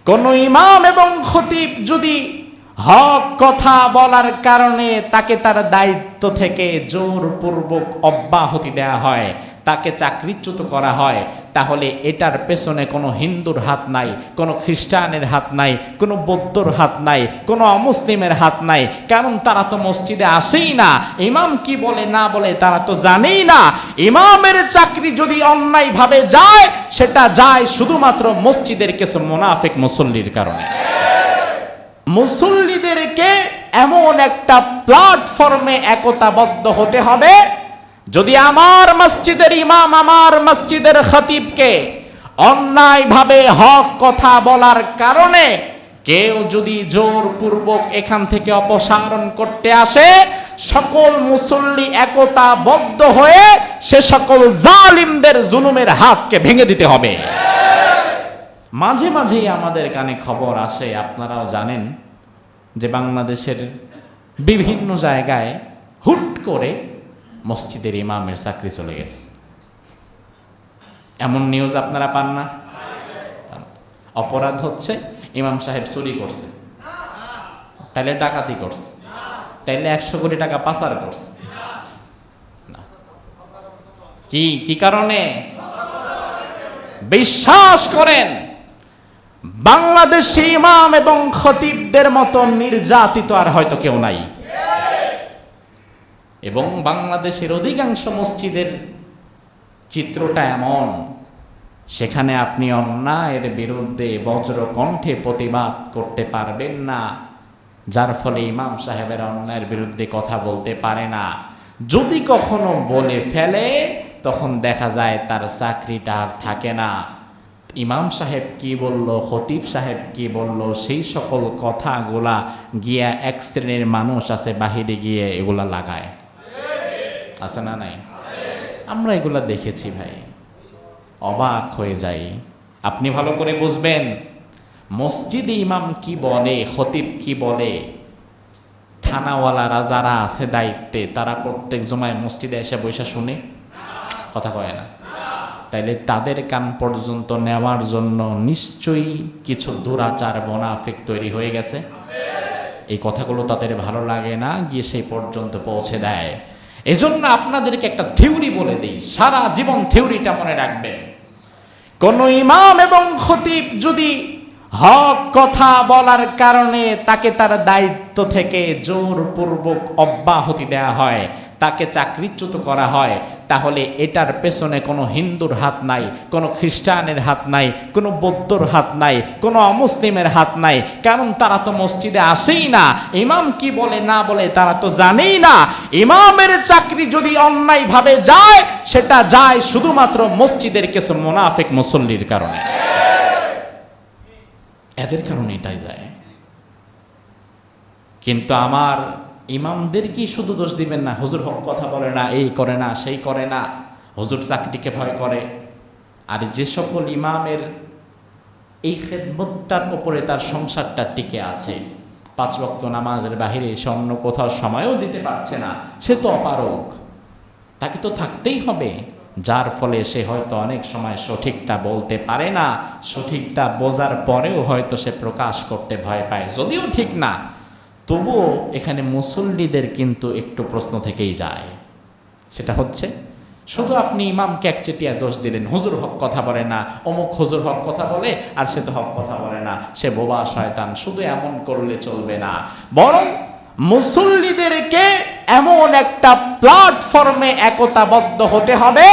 কোন ইমাম এবং খতিব যদি হক কথা বলার কারণে তাকে তার দায়িত্ব থেকে জোরপূর্বক অব্যাহতি দেয়া হয়, তাকে চাকরিচ্যুত করা হয়, তাহলে এটার পেছনে কোনো হিন্দুর হাত নাই, কোনো খ্রিস্টানের হাত নাই, কোনো বৌদ্ধর হাত নাই, কোনো অমুসলিমের হাত নাই। কারণ তারা তো মসজিদে আসেই না, ইমাম কি বলে না বলে তারা তো জানেই না। ইমামের চাকরি যদি অন্যায়ভাবে যায়, সেটা যায় শুধুমাত্র মসজিদের কিছু মুনাফিক মুসল্লির কারণে। মুসল্লিদেরকে এমন একটা প্ল্যাটফর্মে একতাবদ্ধ হতে হবে, যদি আমার মসজিদের ইমাম, আমার মসজিদের খতিবকে অন্যায়ভাবে হক কথা বলার কারণে কেউ যদি জোরপূর্বক এখান থেকে অপসারণ করতে আসে, সকল মুসল্লি একতাবদ্ধ হয়ে সে সকল জালিমদের জুলুমের হাতকে ভেঙে দিতে হবে। মাঝে মাঝেই আমাদের কানে খবর আসে, আপনারাও জানেন, যে বাংলাদেশের বিভিন্ন জায়গায় হুট করে মসজিদের ইমামের চাকরি চলে গেছে। এমন নিউজ আপনারা পান না? অপরাধ হচ্ছে ইমাম সাহেব চুরি করছে, তাইলে ডাকাতি করছে, তাইলে 100 কোটি টাকা পাচার করছে। কি কারণে? বিশ্বাস করেন, বাংলাদেশি ইমাম এবং খতিবদের মতো নির্যাতিত আর হয়তো কেউ নাই। এবং বাংলাদেশের অধিকাংশ মসজিদের চিত্রটা এমন, সেখানে আপনি অন্যায়ের বিরুদ্ধে বজ্র কণ্ঠে প্রতিবাদ করতে পারবেন না, যার ফলে ইমাম সাহেবের অন্যায়ের বিরুদ্ধে কথা বলতে পারে না। যদি কখনো বলে ফেলে, তখন দেখা যায় তার চাকরিটা আর থাকে না। ইমাম সাহেব কি বলল, খতিব সাহেব কি বলল, সেই সকল কথাগুলা গিয়া এক শ্রেণীর মানুষ আছে বাহিরে গিয়ে এগুলা লাগায়। আছে না নাই? আমরা এগুলা দেখেছি ভাই, অবাক হয়ে যাই। আপনি ভালো করে বুঝবেন, মসজিদে ইমাম কি বলে, খতিব কি বলে, থানাওয়ালারা যারা আছে দায়িত্বে, তারা প্রত্যেক জুমায় মসজিদে এসে বৈশা শুনে? কথা কয় না। তাইলে তাদের কান পর্যন্ত নেওয়ার জন্য নিশ্চয়ই কিছু দুরাচার মুনাফিক তৈরি হয়ে গেছে। এই কথাগুলো তাদের ভালো লাগে না, গিয়ে সেই পর্যন্ত পৌঁছে দেয়। এজন্য আপনাদেরকে একটা থিওরি বলে দিই, সারা জীবন থিওরিটা মনে রাখবেন। কোন ইমাম এবং খতিব যদি হক কথা বলার কারণে তাকে তার দায়িত্ব থেকে জোরপূর্বক অব্যাহতি দেয়া হয়, তাকে চাকরিচ্যুত করা হয়, তাহলে এটার পেছনে কোনো হিন্দুর হাত নাই, কোনো খ্রিস্টানের হাত নাই, কোনো বৌদ্ধর হাত নাই, কোনো অমুসলিমের হাত নাই। কারণ তারা তো মসজিদে আসেই না, ইমাম কি বলে না বলে তারা তো জানেই না। ইমামের চাকরি যদি অন্যায়ভাবে যায়, সেটা যায় শুধুমাত্র মসজিদের কিছু মুনাফিক মুসল্লির কারণে। এদের কারণে এটাই যায়। কিন্তু আমার ইমামদের কি শুধু দোষ দিবেন না, হুজুর হক কথা বলে না, এই করে না, সেই করে না, হুজুর চাকরিকে ভয় করে। আর যে সকল ইমামের এই খেদমতটার উপরে তার সংসারটা টিকে আছে, 5 ওয়াক্ত নামাজের বাহিরে সে অন্য কোথাও সময়ও দিতে পারছে না, সে তো অপারগ, তাকে তো থাকতেই হবে। যার ফলে সে হয়তো অনেক সময় সঠিকটা বলতে পারে না, সঠিকটা বোঝার পরেও হয়তো সে প্রকাশ করতে ভয় পায়, যদিও ঠিক না। তবুও এখানে মুসল্লিদের কিন্তু একটু প্রশ্ন থেকেই যায়। সেটা হচ্ছে, শুধু আপনি ইমামকে একচেটিয়া দোষ দিলেন, হুজুর হক কথা বলে না, অমুক হুজুর হক কথা বলে আর সে তো হক কথা বলে না, সে বোবা শয়তান, শুধু এমন করলে চলবে না। বরং মুসল্লিদেরকে এমন একটা প্ল্যাটফর্মে একতাবদ্ধ হতে হবে,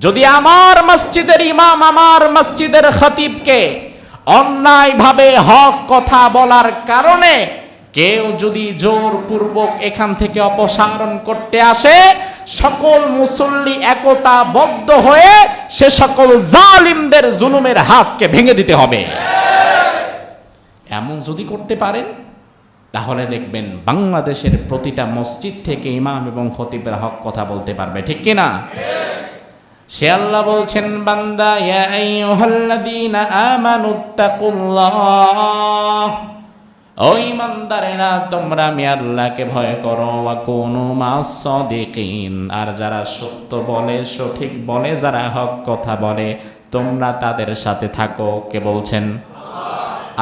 যদি আমার মসজিদের ইমাম, আমার মসজিদের খতিবকে অন্যায়ভাবে হক কথা বলার কারণে কেউ যদি জোরপূর্বক এখান থেকে অপসারণ করতে আসে, সকল মুসল্লি একতাবদ্ধ হয়ে সে সকল জালিমদের জুলুমের হাতকে ভেঙে দিতে হবে। এমন যদি করতে পারেন, তাহলে দেখবেন বাংলাদেশের প্রতিটা মসজিদ থেকে ইমাম এবং খতিবের হক কথা বলতে পারবে, ঠিক কিনা? সে আল্লাহ বলছেন, বান্দা, ইয়া আইয়ুহাল্লাযীনা আমানুত্তাকুল্লাহ, ও ঈমানদারেরা, তোমরা আমি আল্লাহকে ভয় করো, ওয়া কুনু মাস সাদিকিন, আর যারা সত্য বলে, সঠিক বলে, যারা হক কথা বলে, তোমরা তাদের সাথে থাকো। কে বলছেন?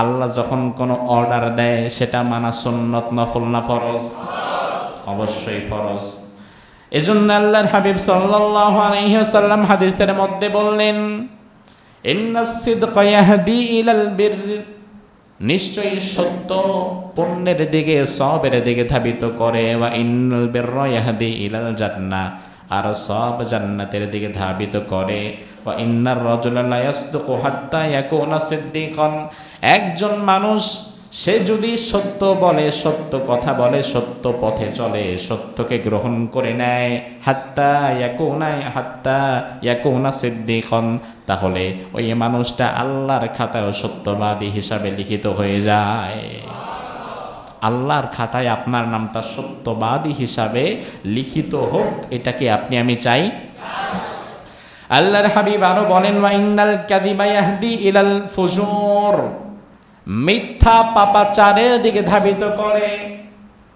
আল্লাহ যখন কোনো অর্ডার দেয় সেটা মানা সুন্নত, নফল না ফরজ? অবশ্যই ফরজ। এজন্য আল্লাহর হাবিব সাল্লাল্লাহু আলাইহি ওয়াসাল্লাম হাদিসের মধ্যে বললেন, ইন্নাস সিদকা ইয়াহদি ইলাল বির, নিশ্চয়ই সত্য পুণ্যের দিকে, সওয়াবের দিকে ধাবিত করে। ওয়া ইন্নাল বিররা ইয়াহদি ইলাল জান্নাহ, আর সব জান্নাতের দিকে ধাবিত করে। ওয়া ইন্নার রাজুলা লা ইয়াসদুকু হাত্তা ইয়াকুনা সিদ্দিকান, একজন মানুষ সে যদি সত্য বলে, সত্য কথা বলে, সত্য পথে চলে, সত্যকে গ্রহণ করে নেয়, হাত্তা ইয়াকুনা সিদ্দিকান, তাহলে ওই মানুষটা আল্লাহর খাতায় সত্যবাদী হিসাবে লিখিত হয়ে যায়। আল্লাহর খাতায় আপনার নামটা সত্যবাদী হিসাবে লিখিত হোক, এটা কি আপনি আমি চাই? আল্লাহর হাবিব আরো বলেন, ওয়া ইন্নাল কাযিবা ইয়াহদি ইলাল ফুজুর, মিথ্যা পাপাচারের দিকে ধাবিত করে।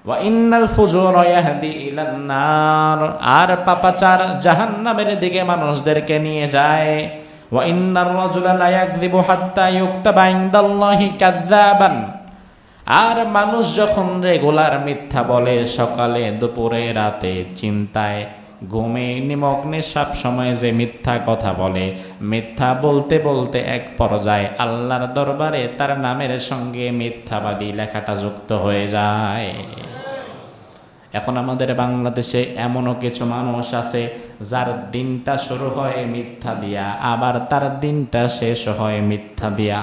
ওয়া ইন্নাল ফুজুরা ইয়াহদি ইলান নার, আর পাপাচার জাহান্নামের দিকে মানুষদেরকে নিয়ে যায়। ওয়া ইন্নার রাজুলা লা ইয়াকযিবু হাত্তা ইউকতাবা ইনদাল্লাহি কাযযাবান, আর মানুষ যখন রেগুলার মিথ্যা বলে, সকালে দুপুরে রাতে চিন্তায় ঘুমে নিমগ্নে সব সময় যে মিথ্যা কথা বলে, মিথ্যা বলতে বলতে এক পর্যায়ে আল্লাহর দরবারে তার নামের সঙ্গে মিথ্যাবাদী লেখাটা যুক্ত হয়ে যায়। এখন আমাদের বাংলাদেশে এমনও কিছু মানুষ আছে যার দিনটা শুরু হয় মিথ্যা দিয়া, আবার তার দিনটা শেষ হয় মিথ্যা দিয়া।